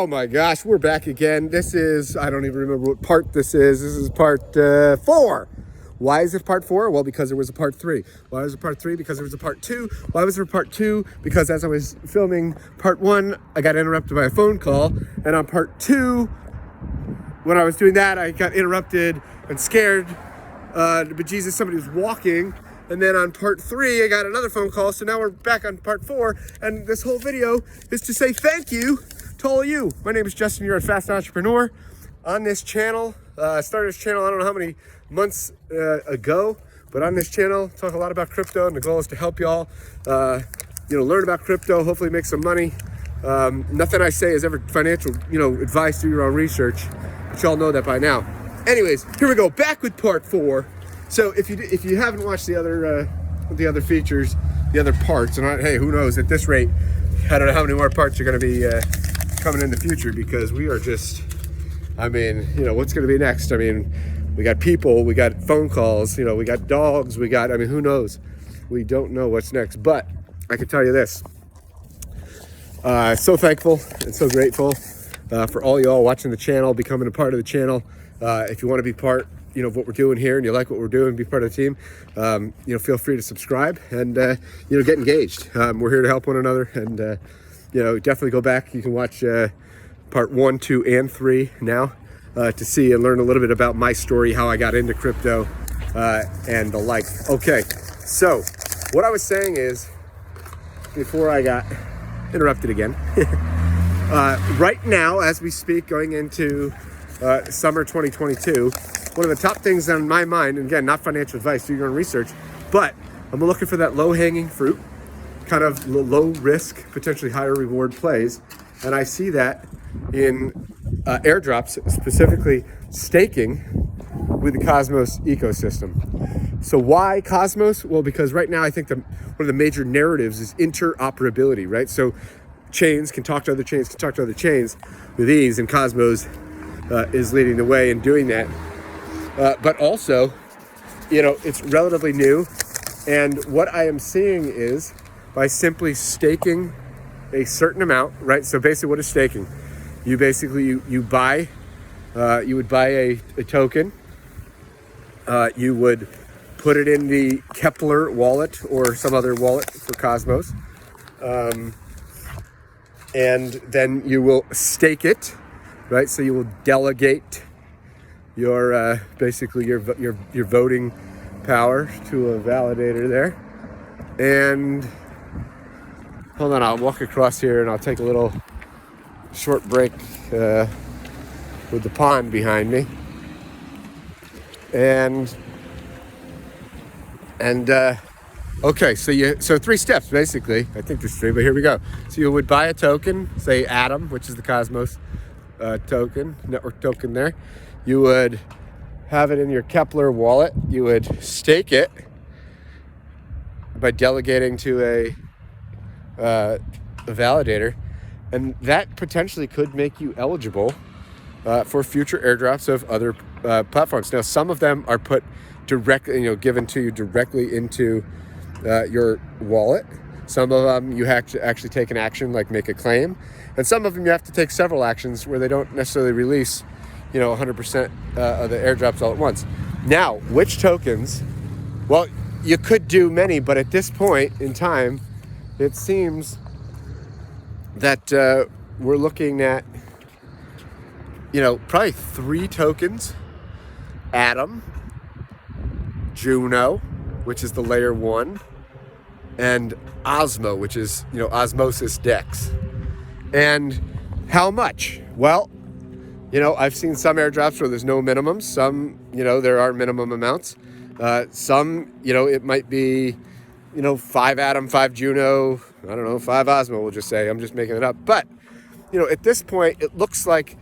Oh my gosh, we're back again. This is, I don't even remember what part this is. This is part 4. Why is it part 4? Well, because there was a part 3. Why was it part 3? Because there was a part 2. Why was there a part 2? Because as I was filming part 1, I got interrupted by a phone call. And on part 2, when I was doing that, I got interrupted and scared. But Jesus, somebody was walking. And then on part 3, I got another phone call. So now we're back on part 4. And this whole video is to say thank you to all of you. My name is Justin. You're a fast entrepreneur. On this channel, I started this channel, I don't know how many months ago, but on this channel, talk a lot about crypto, and the goal is to help y'all, learn about crypto, hopefully make some money. Nothing I say is ever financial, advice. Do your own research, but y'all know that by now. Anyways, here we go, back with part 4. So if you haven't watched the other features, the other parts, and hey, who knows? At this rate, I don't know how many more parts are going to be coming in the future, because we are just, what's going to be next? We got people, we got phone calls, we got dogs, who knows? We don't know what's next, but I can tell you this. So thankful and so grateful for all y'all watching the channel, becoming a part of the channel. If you want to be part, of what we're doing here, and you like what we're doing, be part of the team, feel free to subscribe and, get engaged. We're here to help one another, and, definitely go back. You can watch part 1, 2, and 3 now to see and learn a little bit about my story, how I got into crypto, and the like. Okay, so what I was saying is, before I got interrupted again, right now, as we speak, going into summer 2022, one of the top things on my mind, and again, not financial advice, do your own research, but I'm looking for that low-hanging fruit, kind of low risk, potentially higher reward plays. And I see that in airdrops, specifically staking with the Cosmos ecosystem. So why Cosmos? Well, because right now I think one of the major narratives is interoperability, right? So chains can talk to other chains, with ease, and Cosmos is leading the way in doing that. But also, it's relatively new. And what I am seeing is, by simply staking a certain amount, right? So basically, what is staking? You basically, you buy, you would buy a token. You would put it in the Kepler wallet or some other wallet for Cosmos. And then you will stake it, right? So you will delegate your, basically your voting power to a validator there. And hold on, I'll walk across here and I'll take a little short break with the pond behind me. And okay, so 3 steps basically. I think there's 3, but here we go. So you would buy a token, say Atom, which is the Cosmos token, network token there. You would have it in your Kepler wallet. You would stake it by delegating to a validator, and that potentially could make you eligible for future airdrops of other platforms. Now, some of them are put directly, given to you directly into your wallet. Some of them you have to actually take an action, like make a claim, and some of them you have to take several actions where they don't necessarily release 100% of the airdrops all at once. Now, which tokens? Well, you could do many, but at this point in time, it seems that we're looking at, probably 3 tokens: Atom, Juno, which is the layer 1, and Osmo, which is, Osmosis Dex. And how much? Well, I've seen some airdrops where there's no minimums. Some, there are minimum amounts. Some, it might be, 5 Atom, 5 Juno, 5 Osmo, we'll just say. I'm just making it up. But, at this point, it looks like,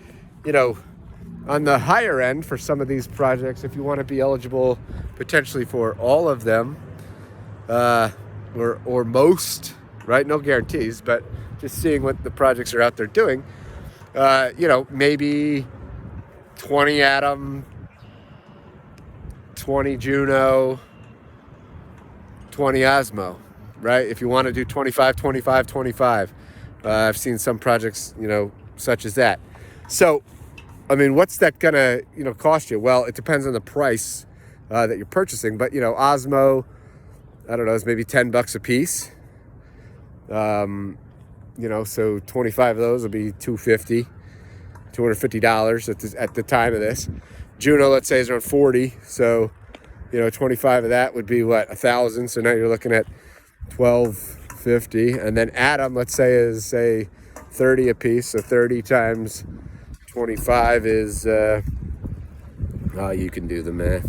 on the higher end for some of these projects, if you want to be eligible potentially for all of them, or most, right? No guarantees, but just seeing what the projects are out there doing, maybe 20 Atom, 20 Juno, 20 Osmo, right? If you want to do 25, 25, 25. I've seen some projects, such as that. So, I mean, what's that gonna, cost you? Well, it depends on the price that you're purchasing. But, Osmo, I don't know, it's maybe $10 a piece. So 25 of those will be $250 at the time of this. Juno, let's say, is around 40. So, 25 of that would be what, 1,000. So now you're looking at 1,250. And then Atom, let's say, is 30 a piece. So 30 times 25 is, you can do the math.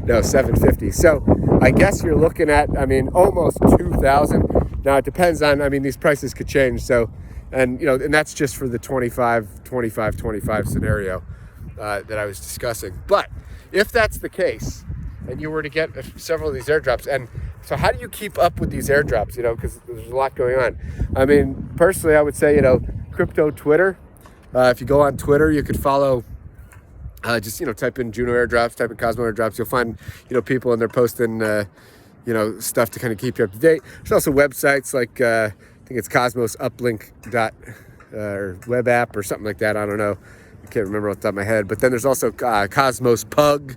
No, 750. So I guess you're looking at, almost 2,000. Now it depends on, these prices could change. So, and that's just for the 25 scenario that I was discussing. But if that's the case, and you were to get several of these airdrops, and so how do you keep up with these airdrops, because there's a lot going on. Personally, I would say, crypto Twitter. If you go on Twitter, you could follow, just, type in Juno airdrops, type in Cosmo airdrops. You'll find, people, and they're posting, stuff to kind of keep you up to date. There's also websites like, I think it's Cosmos Uplink or web app or something like that. I don't know. I can't remember off the top of my head. But then there's also Cosmos Pug.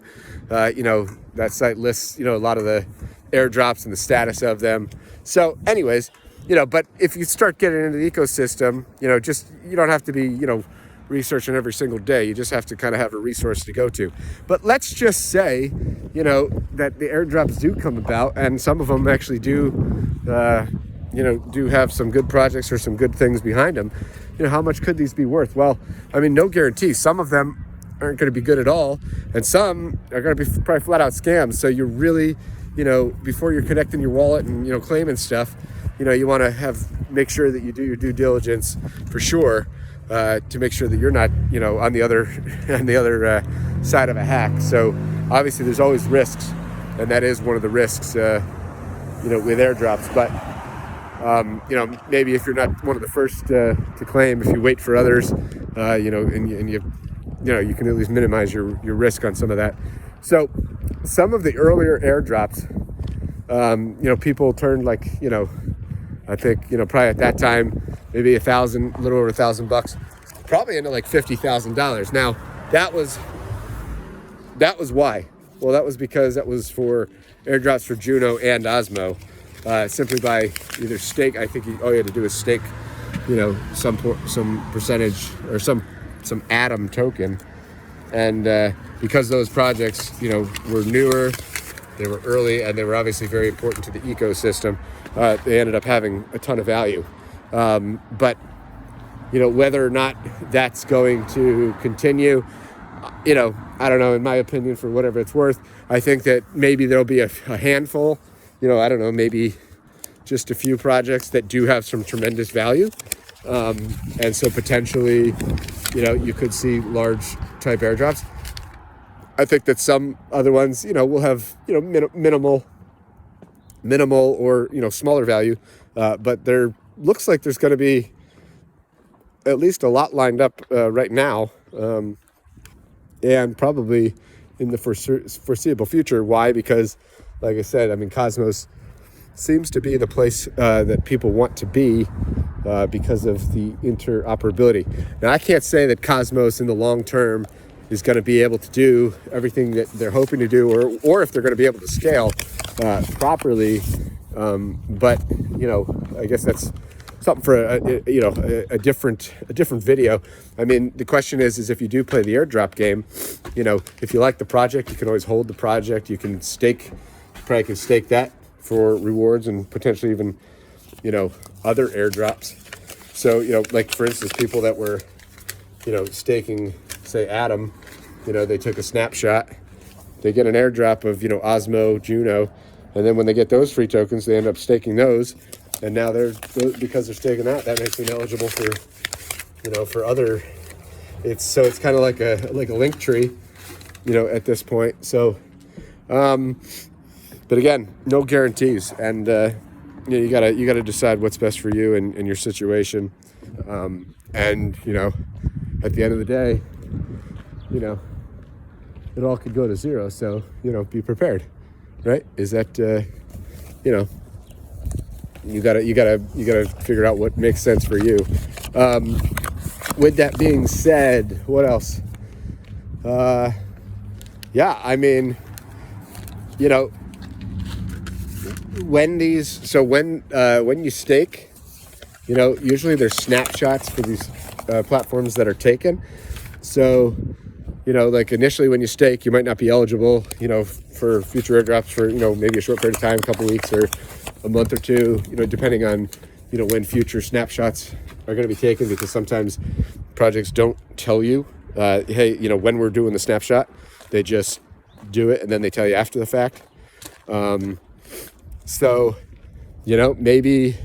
That site lists, a lot of the airdrops and the status of them. So anyways, but if you start getting into the ecosystem, you don't have to be, researching every single day. You just have to kind of have a resource to go to. But let's just say, that the airdrops do come about, and some of them actually do have some good projects or some good things behind them. How much could these be worth? Well, no guarantee. Some of them aren't going to be good at all, and some are going to be probably flat out scams. So you're really, before you're connecting your wallet and, claiming stuff, you want to make sure that you do your due diligence for sure, to make sure that you're not, on the other side of a hack. So obviously there's always risks, and that is one of the risks, with airdrops. But maybe if you're not one of the first to claim, if you wait for others, and you can at least minimize your risk on some of that. So some of the earlier airdrops, people turned like, I think, probably at that time, maybe a little over $1,000, probably into like $50,000. Now that was why. Well, that was because that was for airdrops for Juno and Osmo, simply by either stake. I think all you had to do is stake, some percentage or some Atom token. And because those projects, were newer, they were early, and they were obviously very important to the ecosystem, they ended up having a ton of value. But, whether or not that's going to continue, I don't know, in my opinion, for whatever it's worth, I think that maybe there'll be a handful, I don't know, maybe just a few projects that do have some tremendous value. And so potentially, you could see large type airdrops. I think that some other ones, will have, minimal or, smaller value. But there looks like there's going to be at least a lot lined up right now. And probably in the foreseeable future. Why? Because, like I said, Cosmos seems to be the place that people want to be because of the interoperability. Now, I can't say that Cosmos in the long term is going to be able to do everything that they're hoping to do, or if they're going to be able to scale properly. But I guess that's something for a different video. The question is if you do play the airdrop game, if you like the project, you can always hold the project. You can probably can stake that for rewards and potentially even, other airdrops. So, like for instance, people that were, staking, say Atom, they took a snapshot, they get an airdrop of, Osmo, Juno, and then when they get those free tokens, they end up staking those. And now because they're staking that makes them eligible for, for other, it's kind of like a link tree, at this point. So, but again, no guarantees. And, you gotta decide what's best for you and your situation. And, at the end of the day, it all could go to zero. So, be prepared, right? Is that, you gotta figure out what makes sense for you. with that being said, what else? Yeah, I mean, you know, when you stake, you know, usually there's snapshots for these platforms that are taken. So, you know, like initially when you stake, you might not be eligible, you know, for future airdrops for, you know, maybe a short period of time, a couple weeks or a month or two, you know, depending on, you know, when future snapshots are going to be taken, because sometimes projects don't tell you, hey, you know, when we're doing the snapshot. They just do it and then they tell you after the fact. So, you know, maybe,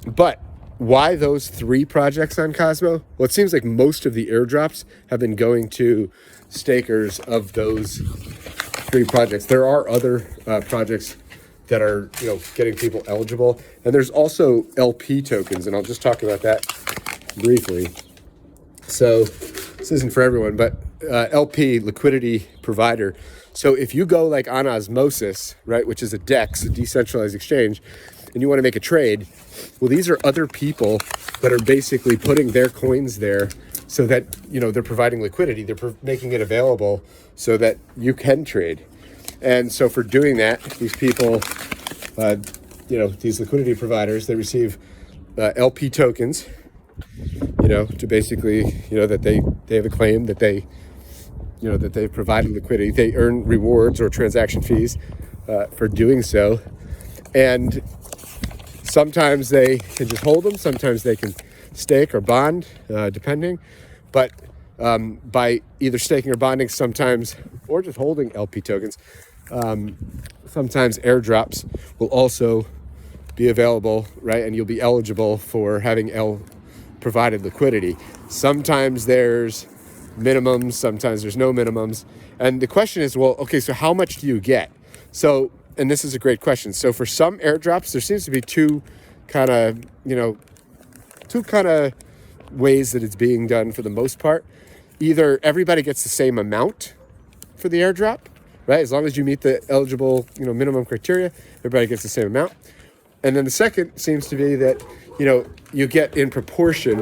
but why those 3 projects on Cosmo? Well, it seems like most of the airdrops have been going to stakers of those 3 projects. There are other projects that are, you know, getting people eligible. And there's also LP tokens, and I'll just talk about that briefly. So this isn't for everyone, but LP, liquidity provider. So if you go like on Osmosis, right, which is a DEX, a decentralized exchange, and you want to make a trade, well, these are other people that are basically putting their coins there so that, you know, they're providing liquidity. They're making it available so that you can trade. And so for doing that, these people, you know, these liquidity providers, they receive LP tokens, you know, to basically, you know, that they have a claim that they, you know, that they've provided liquidity. They earn rewards or transaction fees for doing so. And sometimes they can just hold them. Sometimes they can stake or bond, depending. But by either staking or bonding sometimes, or just holding LP tokens, sometimes airdrops will also be available, right? And you'll be eligible for having provided liquidity. Sometimes there's minimums, sometimes there's no minimums. And the question is, well, okay, so how much do you get? So, and this is a great question. So for some airdrops, there seems to be two kind of ways that it's being done for the most part. Either everybody gets the same amount for the airdrop, right? As long as you meet the eligible, you know, minimum criteria, everybody gets the same amount. And then the second seems to be that, you know, you get in proportion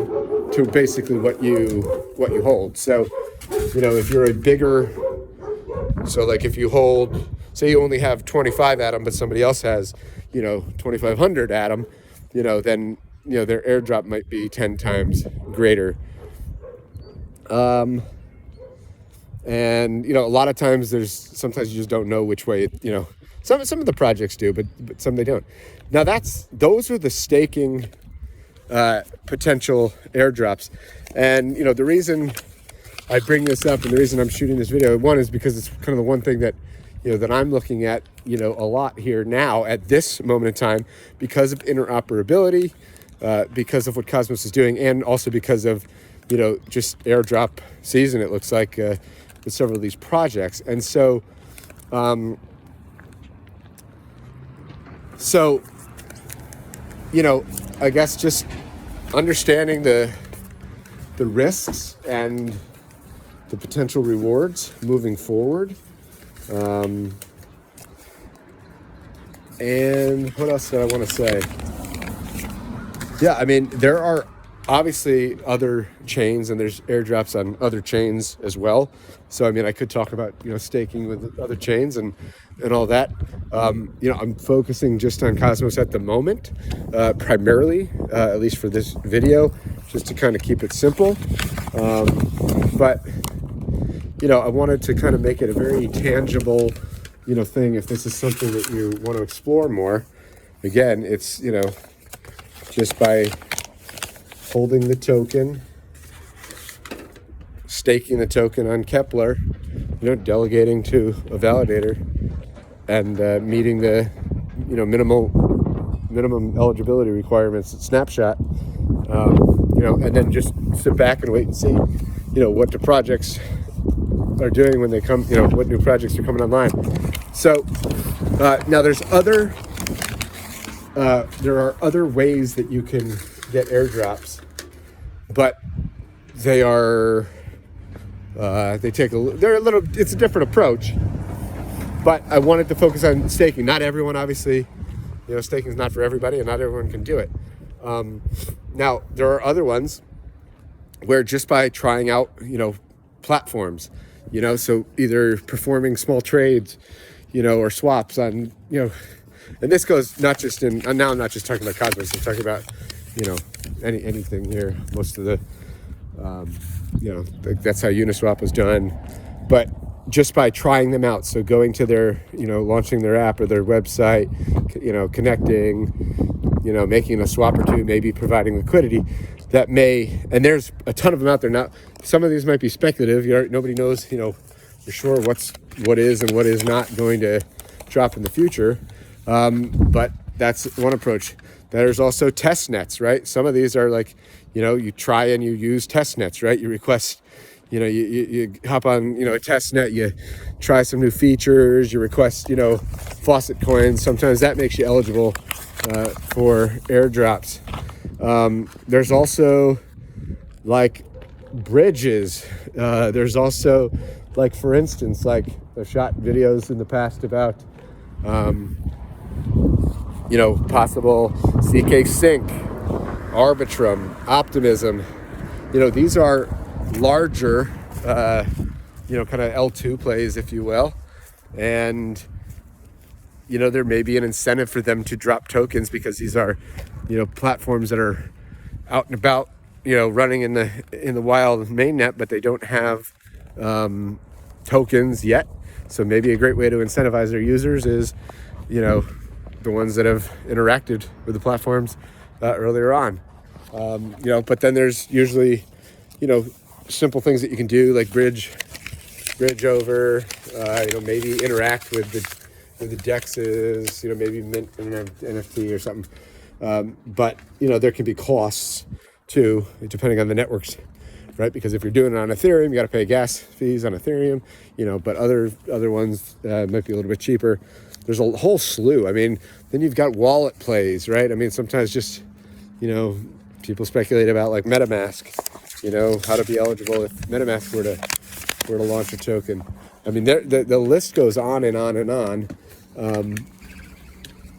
to basically what you hold. So, you know, if you're a bigger, so like if you hold, say you only have 25 Atom, but somebody else has, you know, 2,500 Atom, you know, then, you know, their airdrop might be 10 times greater. And, you know, a lot of times sometimes you just don't know which way, you know, some of the projects do, but some they don't. Now those are the staking potential airdrops. And, you know, the reason I bring this up and the reason I'm shooting this video, one is because it's kind of the one thing that, you know, that I'm looking at, you know, a lot here now at this moment in time because of interoperability, because of what Cosmos is doing, and also because of, you know, just airdrop season, it looks like, with several of these projects. And so, you know, I guess just understanding the risks and the potential rewards moving forward. And what else did I want to say? Yeah, I mean, there are obviously other chains, and there's airdrops on other chains as well. So, I mean, I could talk about, you know, staking with other chains and all that. You know, I'm focusing just on Cosmos at the moment, primarily, at least for this video, just to kind of keep it simple. But, you know, I wanted to kind of make it a very tangible, you know, thing. If this is something that you want to explore more, again, it's, you know, just by holding the token, staking the token on Kepler, you know, delegating to a validator, and meeting the, you know, minimum eligibility requirements at Snapshot, you know, and then just sit back and wait and see, you know, what the projects are doing when they come, you know, what new projects are coming online. So now there are other ways that you can get airdrops, but they are it's a different approach. But I wanted to focus on staking. Not everyone, obviously, you know, staking is not for everybody, and not everyone can do it. Now there are other ones where just by trying out, platforms, so either performing small trades, or swaps on, and this goes not just in, and now I'm not just talking about Cosmos, I'm talking about, anything here. Most of the, that's how Uniswap was done. But just by trying them out, so going to their, launching their app or their website, connecting, making a swap or two, maybe providing liquidity, that may, and there's a ton of them out there now. Some of these might be speculative. Nobody knows, for sure what is and what is not going to drop in the future. But that's one approach. There's also test nets, right? Some of these are like, you try and you use test nets, right? You request, you hop on, a test net, you try some new features, you request, faucet coins. Sometimes that makes you eligible for airdrops. There's also like bridges. There's also like, for instance, like I've shot videos in the past about, possible CK Sync, Arbitrum, Optimism. These are larger, kind of L2 plays, if you will. And, there may be an incentive for them to drop tokens because these are, platforms that are out and about, running in the wild mainnet, but they don't have tokens yet. So maybe a great way to incentivize their users is, the ones that have interacted with the platforms earlier on. But then there's usually, simple things that you can do like bridge over, maybe interact with the dexes, maybe mint an NFT or something. But there can be costs too, depending on the networks, right? Because if you're doing it on Ethereum, you got to pay gas fees on Ethereum, but other ones might be a little bit cheaper. There's a whole slew. I mean, then you've got wallet plays, right? I mean, sometimes just, people speculate about like MetaMask, how to be eligible if MetaMask were to launch a token. I mean, the list goes on and on and on.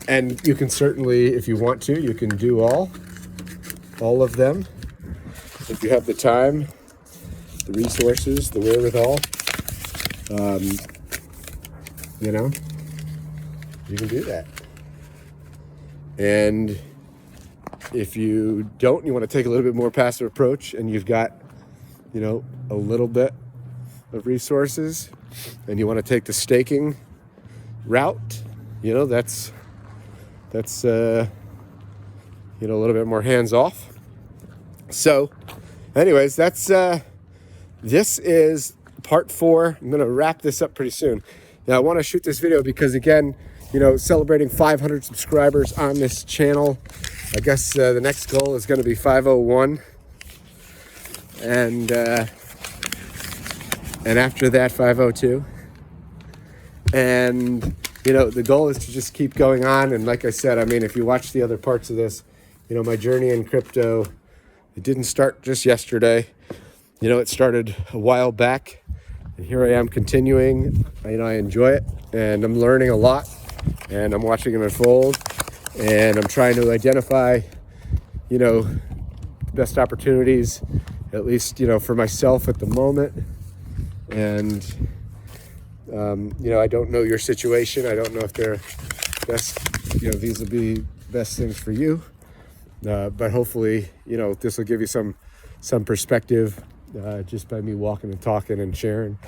And you can certainly, if you want to, you can do all of them. If you have the time, the resources, the wherewithal, you can do that. And if you don't, you want to take a little bit more passive approach and you've got, a little bit of resources and you want to take the staking route, that's a little bit more hands off. So anyways, this is part 4. I'm going to wrap this up pretty soon. Now I want to shoot this video because again, celebrating 500 subscribers on this channel. I guess the next goal is going to be 501. And after that, 502. And, the goal is to just keep going on. And like I said, I mean, if you watch the other parts of this, my journey in crypto, it didn't start just yesterday. It started a while back. And here I am continuing. I enjoy it. And I'm learning a lot. And I'm watching it unfold. And I'm trying to identify, best opportunities, at least, for myself at the moment. And, I don't know your situation. I don't know if they're best, these will be best things for you. But hopefully, this will give you some perspective just by me walking and talking and sharing.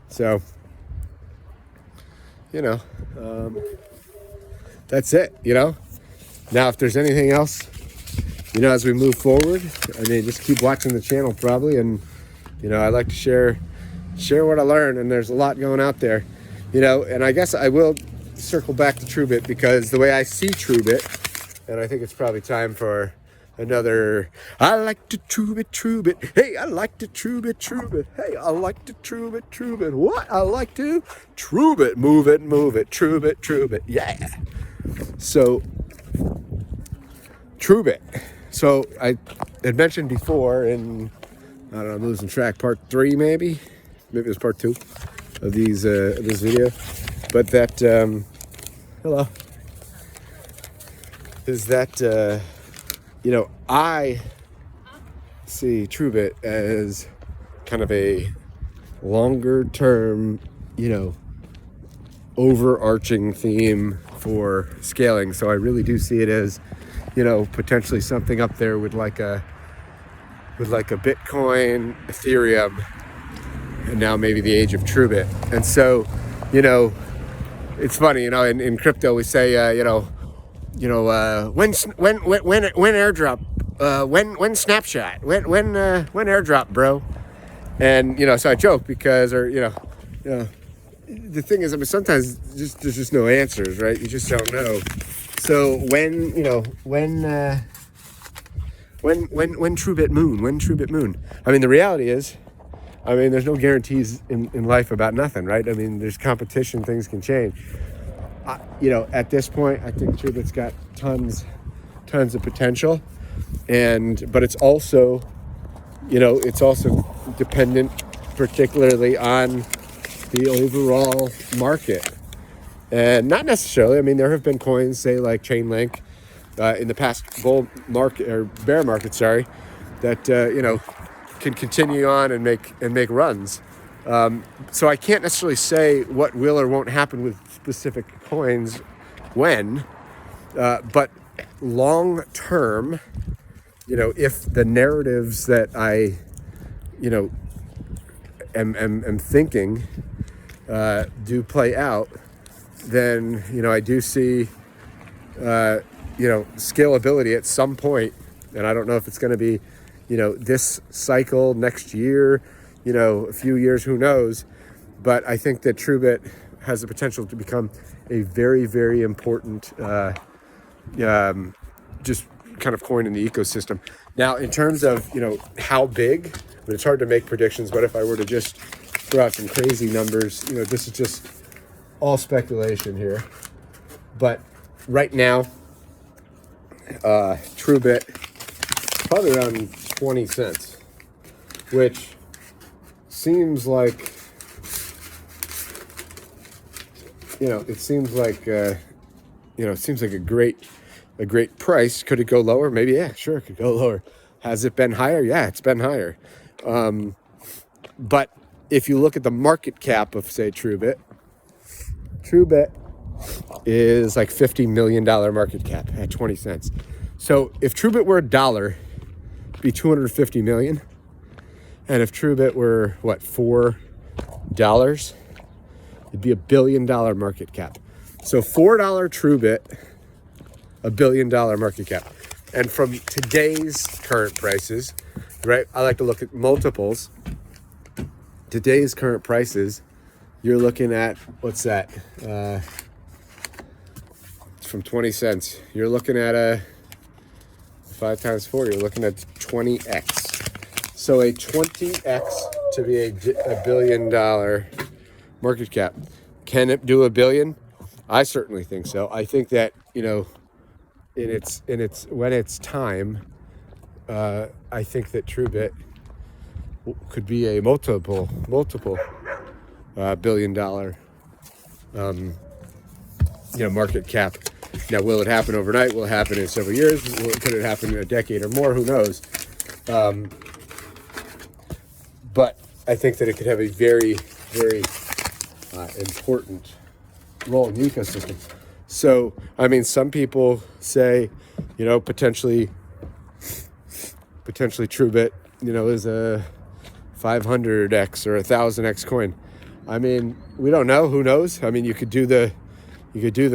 So, that's it, Now, if there's anything else, as we move forward, I mean, just keep watching the channel probably. And, I like to share what I learn. And there's a lot going out there, and I guess I will circle back to TrueBit because the way I see TrueBit, and I think it's probably time for another, I like to TrueBit. Hey, I like to TrueBit. Hey, I like to TrueBit. What? I like to TrueBit. Move it. TrueBit. Yeah. So, TrueBit. So I had mentioned before in, I don't know, I'm losing track, part 3 maybe it was part 2 of this video, but that, hello, is that, I see TrueBit as kind of a longer term, overarching theme for scaling. So I really do see it as, potentially something up there with like a Bitcoin, Ethereum, and now maybe the age of TrueBit. And so, it's funny, in crypto we say, when airdrop, when snapshot, when airdrop, bro. And so I joke because, the thing is, sometimes there's just no answers, right? You just don't know. So when TrueBit moon? I mean, the reality is, there's no guarantees in life about nothing, right? There's competition, things can change. At this point, I think TrueBit's got tons of potential, but it's also, dependent particularly on the overall market. And not necessarily, there have been coins, say like Chainlink, in the past bull market or bear market, that can continue on and make runs. So I can't necessarily say what will or won't happen with specific coins when, but long term, if the narratives that I, am thinking do play out, then I do see scalability at some point, and I don't know if it's going to be this cycle, next year, a few years, who knows, but I think that TrueBit has the potential to become a very, very important just kind of coin in the ecosystem. Now, in terms of how big, it's hard to make predictions, but if I were to just throw out some crazy numbers, this is just all speculation here, but right now, TrueBit probably around 20 cents, which seems like, it seems like a great price. Could it go lower? Maybe, yeah, sure, it could go lower. Has it been higher? Yeah, it's been higher. But if you look at the market cap of, say, TrueBit is like $50 million market cap at 20 cents. So if TrueBit were $1, it'd be 250 million. And if TrueBit were, $4, it'd be $1 billion market cap. So $4 TrueBit, $1 billion market cap. And from today's current prices, right? I like to look at multiples. Today's current prices, you're looking at, what's that? It's from 20 cents. You're looking at 5 times 4, you're looking at 20x. So a 20x to be a $1 billion market cap. Can it do $1 billion? I certainly think so. I think that, when it's time, I think that TrueBit could be a multiple $1 billion market cap. Now, will it happen overnight? Will it happen in several years? Could it happen in a decade or more? Who knows? But I think that it could have a very, very important role in the ecosystem. So, some people say, potentially TrueBit, is a 500x or 1,000x coin. We don't know. Who knows? You could do the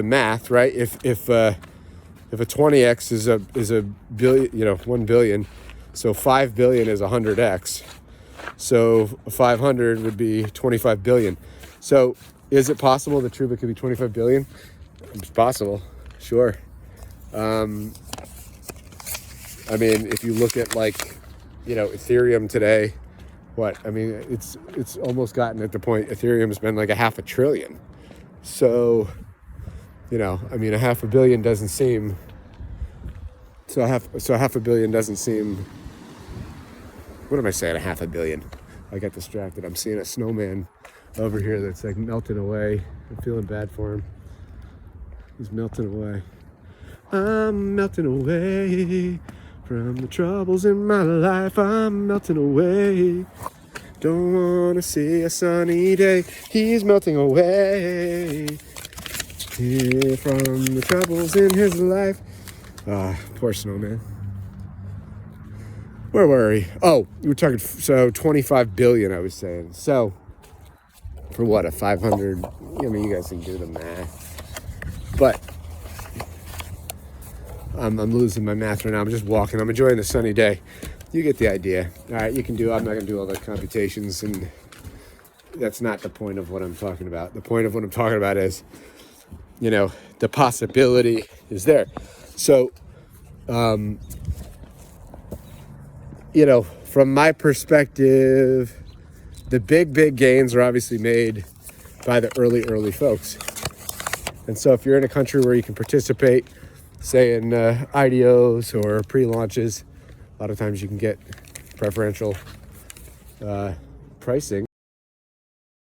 math, right? If a 20x is a billion, 1 billion, so 5 billion is 100x. So 500 would be 25 billion. So is it possible that TrueBit could be 25 billion? It's possible, sure. If you look at Ethereum today, it's almost gotten at the point Ethereum's been like a $500 billion. So, a $500 million doesn't seem. So $500 million doesn't seem. What am I saying? $500 million. I got distracted. I'm seeing a snowman over here that's melting away. I'm feeling bad for him. He's melting away. I'm melting away From the troubles in my life, I'm melting away. Don't wanna see a sunny day. He's melting away. Here from the troubles in his life. Poor Snowman. Where were we? Oh, we were talking, so 25 billion, I was saying. So, for what, a 500, I mean, you guys can do the math. But, I'm losing my math right now. I'm just walking. I'm enjoying the sunny day. You get the idea. All right, I'm not going to do all the computations, and that's not the point of what I'm talking about. The point of what I'm talking about is, the possibility is there. So, from my perspective, the big gains are obviously made by the early folks. And so if you're in a country where you can participate, say in IDOs or pre-launches, a lot of times you can get preferential pricing.